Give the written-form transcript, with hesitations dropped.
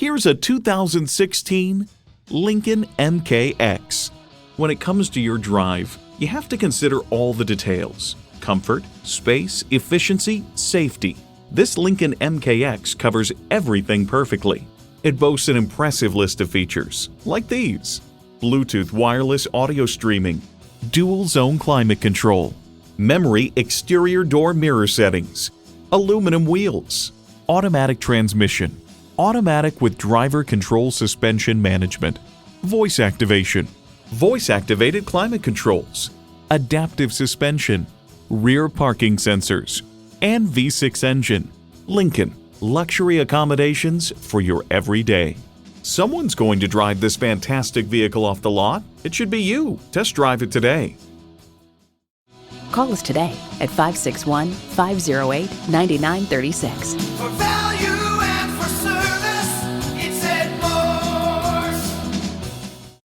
Here's a 2016 Lincoln MKX. When it comes to your drive, you have to consider all the details: comfort, space, efficiency, safety. This Lincoln MKX covers everything perfectly. It boasts an impressive list of features, like these: Bluetooth wireless audio streaming, dual zone climate control, memory exterior door mirror settings, aluminum wheels, automatic transmission, automatic with driver control suspension management, voice activation, voice-activated climate controls, adaptive suspension, rear parking sensors, and V6 engine. Lincoln, luxury accommodations for your everyday. Someone's going to drive this fantastic vehicle off the lot. It should be you. Test drive it today. Call us today at 561-508-9936.